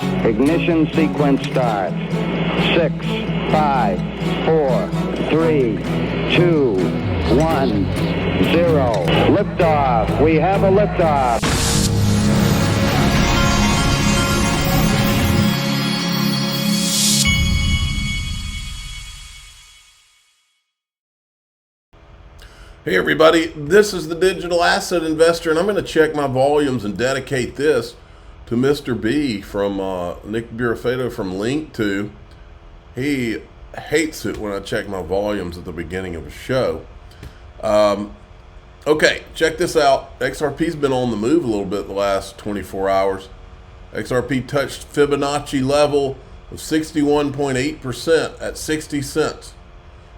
Ignition sequence start. 6, 5, 4, 3, 2, 1, 0. Liftoff. We have a liftoff. Hey everybody, this is the Digital Asset Investor, and I'm going to check my volumes and dedicate this to Mr. B from Nick Burafeto from Link2. He hates it when I check my volumes at the beginning of a show. Okay, check this out. XRP's been on the move a little bit the last 24 hours. XRP touched Fibonacci level of 61.8% at 60 cents.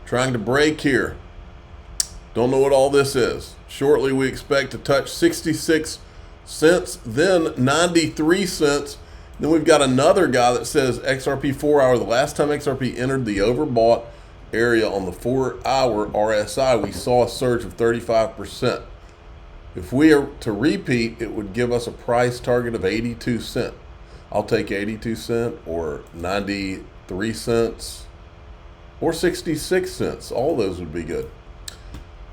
Trying to break here. Don't know what all this is. Shortly we expect to touch 66 cents, then 93 cents. Then we've got another guy that says XRP 4 hour. The last time XRP entered the overbought area on the 4 hour RSI, we saw a surge of 35%. If we are to repeat, it would give us a price target of 82 cents. I'll take 82 cents or 93 cents or 66 cents. All those would be good.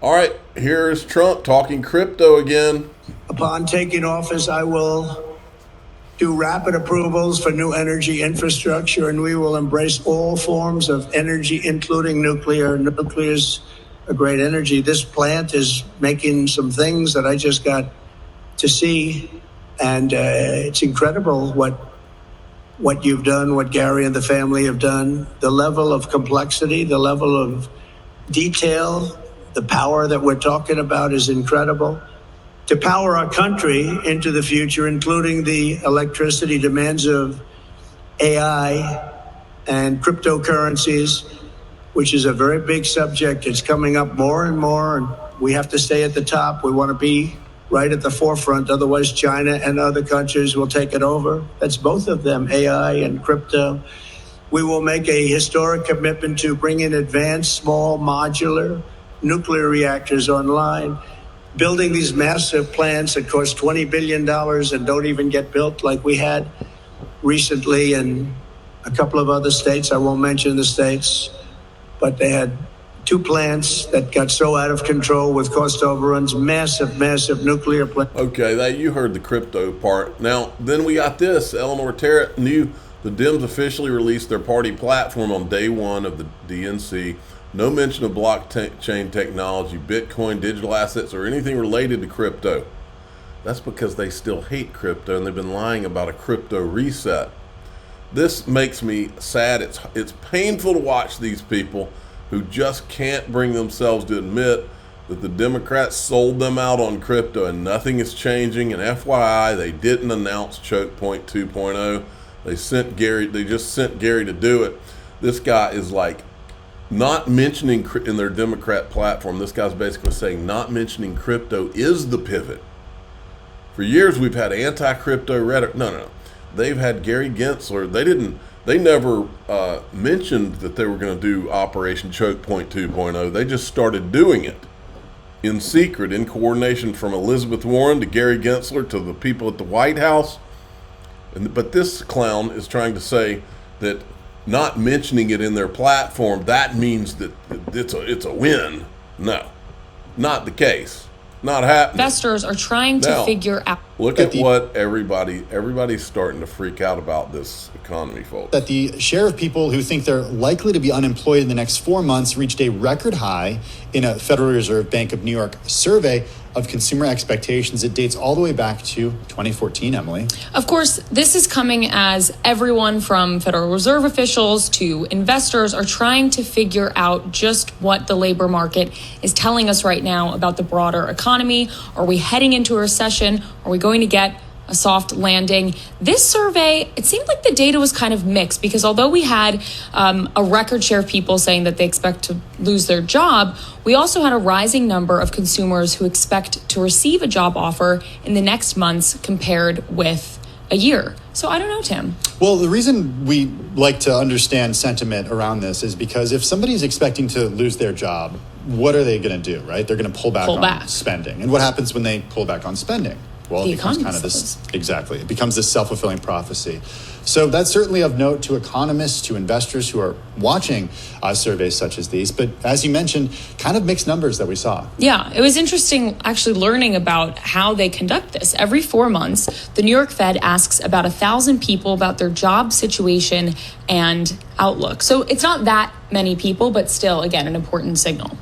All right, here's Trump talking crypto again. Upon taking office, I will do rapid approvals for new energy infrastructure, and we will embrace all forms of energy, including nuclear. Nuclear is a great energy. This plant is making some things that I just got to see, and it's incredible what you've done, what Gary and the family have done, the level of complexity, the level of detail. The power that we're talking about is incredible. To power our country into the future, including the electricity demands of AI and cryptocurrencies, which is a very big subject. It's coming up more and more, and we have to stay at the top. We want to be right at the forefront. Otherwise, China and other countries will take it over. That's both of them, AI and crypto. We will make a historic commitment to bring in advanced, small, modular nuclear reactors online, building these massive plants that cost $20 billion and don't even get built, like we had recently in a couple of other states. I won't mention the states, but they had 2 plants that got so out of control with cost overruns, massive nuclear plants. Okay, you heard the crypto part. Now, then we got this. Eleanor Terrett knew the Dems officially released their party platform on day 1 of the DNC. No mention of blockchain technology, Bitcoin, digital assets, or anything related to crypto. That's because they still hate crypto and they've been lying about a crypto reset. This makes me sad. It's painful to watch these people who just can't bring themselves to admit that the Democrats sold them out on crypto and nothing is changing. And FYI, they didn't announce Choke Point 2.0. They just sent Gary to do it. This guy is like, not mentioning in their Democrat platform, this guy's basically saying not mentioning crypto is the pivot. For years we've had anti-crypto rhetoric. No. They've had Gary Gensler. They never mentioned that they were going to do Operation Choke Point 2.0. They just started doing it in secret, in coordination from Elizabeth Warren to Gary Gensler to the people at the White House. But this clown is trying to say that not mentioning it in their platform, that means that it's a win. No, not the case. Not happening. Investors are trying to figure out. Look at what everybody's starting to freak out about this economy, folks. That the share of people who think they're likely to be unemployed in the next 4 months reached a record high in a Federal Reserve Bank of New York survey of consumer expectations. It dates all the way back to 2014, Emily. Of course, this is coming as everyone from Federal Reserve officials to investors are trying to figure out just what the labor market is telling us right now about the broader economy. Are we heading into a recession? Are we going to get a soft landing? This survey, it seemed like the data was kind of mixed because although we had a record share of people saying that they expect to lose their job, we also had a rising number of consumers who expect to receive a job offer in the next months compared with a year. So I don't know, Tim. Well, the reason we like to understand sentiment around this is because if somebody's expecting to lose their job, what are they going to do, right? They're going to pull back on spending. And what happens when they pull back on spending? Well, it becomes kind of this, exactly. It becomes this self-fulfilling prophecy. So that's certainly of note to economists, to investors who are watching surveys such as these. But as you mentioned, kind of mixed numbers that we saw. Yeah, it was interesting actually learning about how they conduct this. Every 4 months, the New York Fed asks about 1,000 people about their job situation and outlook. So it's not that many people, but still, again, an important signal.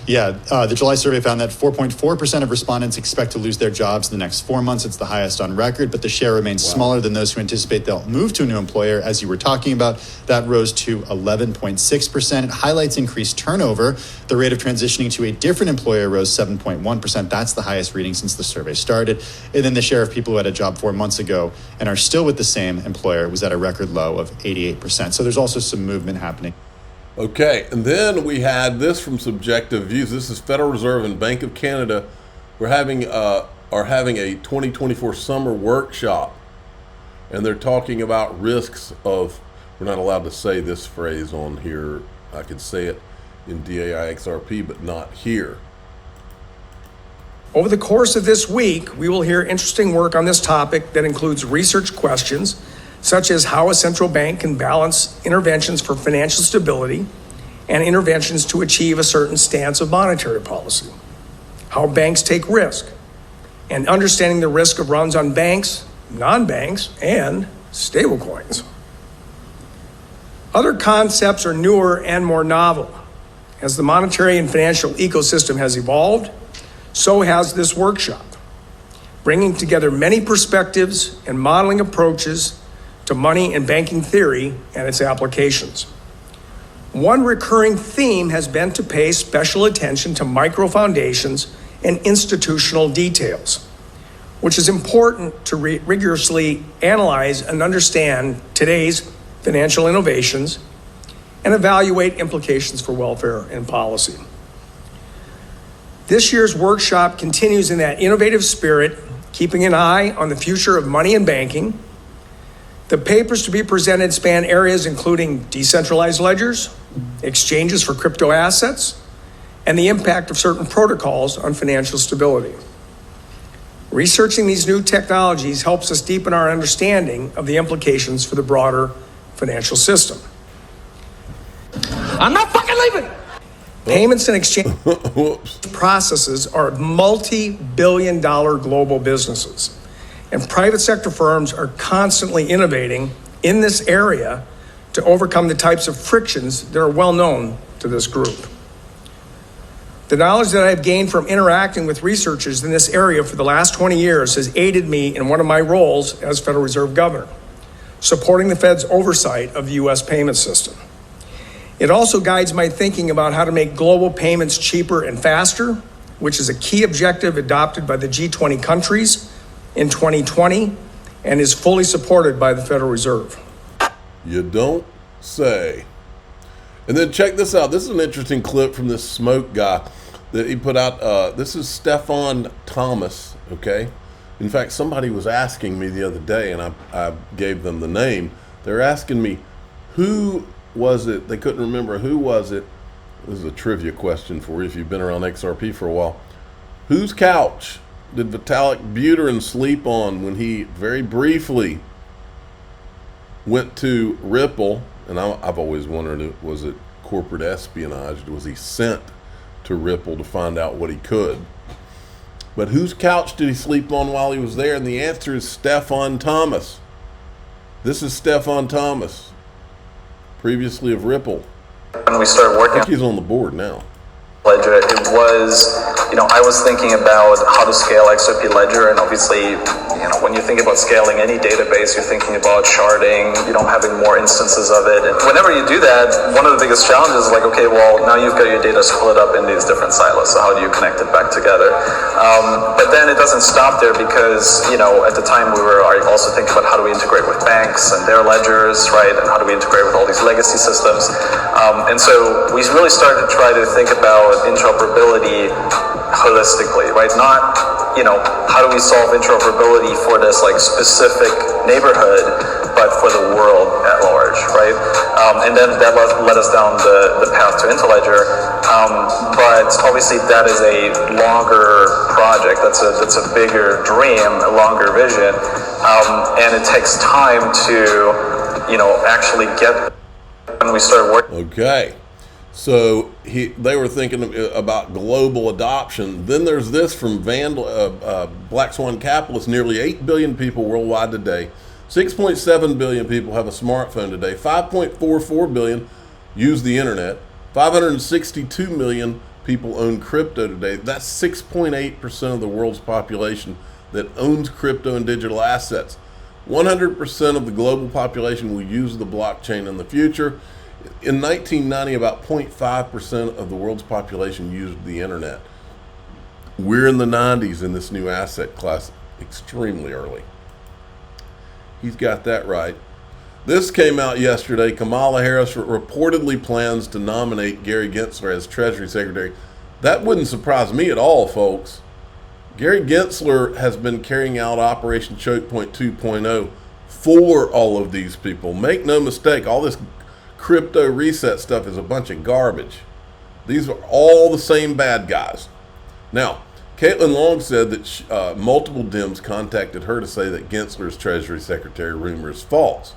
Yeah, the July survey found that 4.4% of respondents expect to lose their jobs in the next 4 months. It's the highest on record, but the share remains smaller than those who anticipate they'll move to a new employer. As you were talking about, that rose to 11.6%. It highlights increased turnover. The rate of transitioning to a different employer rose 7.1%. That's the highest reading since the survey started. And then the share of people who had a job 4 months ago and are still with the same employer was at a record low of 88%. So there's also some movement happening. Okay, and then we had this from Subjective Views. This is Federal Reserve and Bank of Canada. Are having a 2024 summer workshop, and they're talking about risks of. We're not allowed to say this phrase on here. I could say it in DAI XRP, but not here. Over the course of this week, we will hear interesting work on this topic that includes research questions, such as how a central bank can balance interventions for financial stability and interventions to achieve a certain stance of monetary policy, how banks take risk, and understanding the risk of runs on banks, non-banks, and stablecoins. Other concepts are newer and more novel. As the monetary and financial ecosystem has evolved, so has this workshop, bringing together many perspectives and modeling approaches to money and banking theory and its applications. One recurring theme has been to pay special attention to micro foundations and institutional details, which is important to rigorously analyze and understand today's financial innovations and evaluate implications for welfare and policy. This year's workshop continues in that innovative spirit, keeping an eye on the future of money and banking. The papers to be presented span areas including decentralized ledgers, exchanges for crypto assets, and the impact of certain protocols on financial stability. Researching these new technologies helps us deepen our understanding of the implications for the broader financial system. I'm not fucking leaving! Payments and exchange processes are multi-billion-dollar global businesses. And private sector firms are constantly innovating in this area to overcome the types of frictions that are well known to this group. The knowledge that I've gained from interacting with researchers in this area for the last 20 years has aided me in one of my roles as Federal Reserve Governor, supporting the Fed's oversight of the U.S. payment system. It also guides my thinking about how to make global payments cheaper and faster, which is a key objective adopted by the G20 countries in 2020 and is fully supported by the Federal Reserve. You don't say. And then check this out. This is an interesting clip from this smoke guy that he put out. This is Stefan Thomas, okay? In fact, somebody was asking me the other day, and I gave them the name. They're asking me, who was it? They couldn't remember. Who was it? This is a trivia question for you if you've been around XRP for a while. Whose couch did Vitalik Buterin sleep on when he very briefly went to Ripple? And I've always wondered, was it corporate espionage? Was he sent to Ripple to find out what he could? But whose couch did he sleep on while he was there? And the answer is Stefan Thomas. This is Stefan Thomas, previously of Ripple. When we started working, I think he's on the board now. Ledger, it was, I was thinking about how to scale XRP Ledger, and obviously, when you think about scaling any database, you're thinking about sharding, having more instances of it. And whenever you do that, one of the biggest challenges is like, okay, well, now you've got your data split up in these different silos, so how do you connect it back together? But then it doesn't stop there because, at the time we were also thinking about how do we integrate with banks and their ledgers, right? And how do we integrate with all these legacy systems? And so we really started to try to think about interoperability holistically, right? Not, how do we solve interoperability for this specific neighborhood, but for the world at large, right? And then that led us down the path to Interledger. But obviously that is a longer project. That's a bigger dream, a longer vision. and it takes time to, actually get when we start working. Okay. So they were thinking about global adoption. Then there's this from Black Swan Capitalists. Nearly 8 billion people worldwide today. 6.7 billion people have a smartphone today. 5.44 billion use the internet. 562 million people own crypto today. That's 6.8% of the world's population that owns crypto and digital assets. 100% of the global population will use the blockchain in the future. In 1990, about 0.5% of the world's population used the internet. We're in the 90s in this new asset class, extremely early. He's got that right. This came out yesterday. Kamala Harris reportedly plans to nominate Gary Gensler as Treasury Secretary. That wouldn't surprise me at all, folks. Gary Gensler has been carrying out Operation Choke Point 2.0 for all of these people. Make no mistake, all this crypto reset stuff is a bunch of garbage. These are all the same bad guys. Now, Caitlin Long said that multiple Dems contacted her to say that Gensler's Treasury Secretary rumor is false.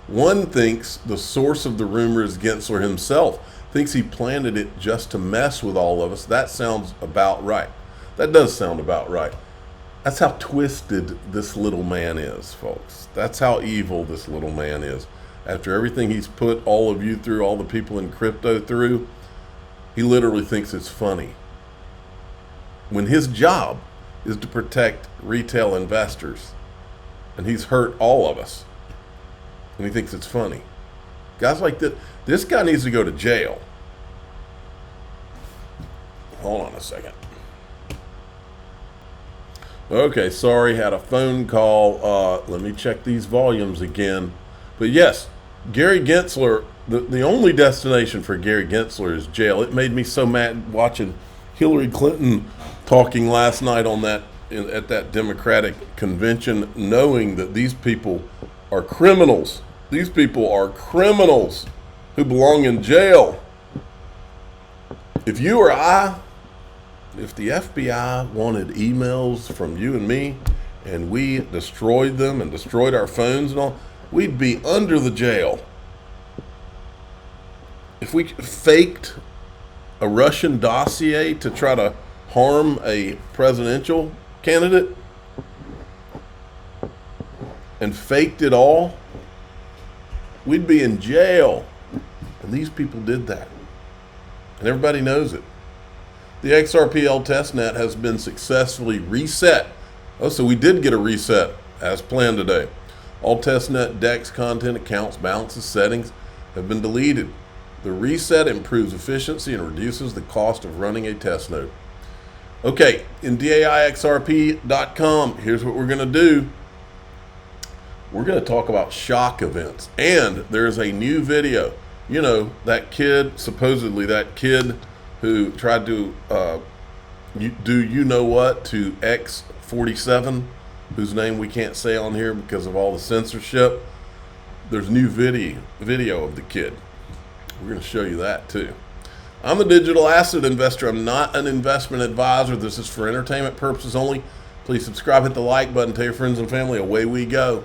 One thinks the source of the rumor is Gensler himself, thinks he planted it just to mess with all of us. That sounds about right. That does sound about right. That's how twisted this little man is, folks. That's how evil this little man is. After everything he's put all of you through, all the people in crypto through, he literally thinks it's funny. When his job is to protect retail investors, and he's hurt all of us, and he thinks it's funny. Guys like this guy needs to go to jail. Hold on a second. Okay, sorry, had a phone call. Let me check these volumes again. But yes, Gary Gensler, the only destination for Gary Gensler is jail. It made me so mad watching Hillary Clinton talking last night on at that Democratic convention, knowing that these people are criminals. These people are criminals who belong in jail. If you or I, if the FBI wanted emails from you and me, and we destroyed them and destroyed our phones and all, we'd be under the jail. If we faked a Russian dossier to try to harm a presidential candidate and faked it all, we'd be in jail. And these people did that. And everybody knows it. The XRP testnet has been successfully reset. Oh, so we did get a reset as planned today. All testnet DEX content, accounts, balances, settings have been deleted. The reset improves efficiency and reduces the cost of running a test node. Okay, in DAIXRP.com, here's what we're going to do. We're going to talk about shock events. And there's a new video. You know, that kid, supposedly that kid who tried to do you know what to X47, whose name we can't say on here because of all the censorship. There's new video of the kid. We're going to show you that too. I'm a digital asset investor. I'm not an investment advisor. This is for entertainment purposes only. Please subscribe, hit the like button, tell your friends and family. Away we go.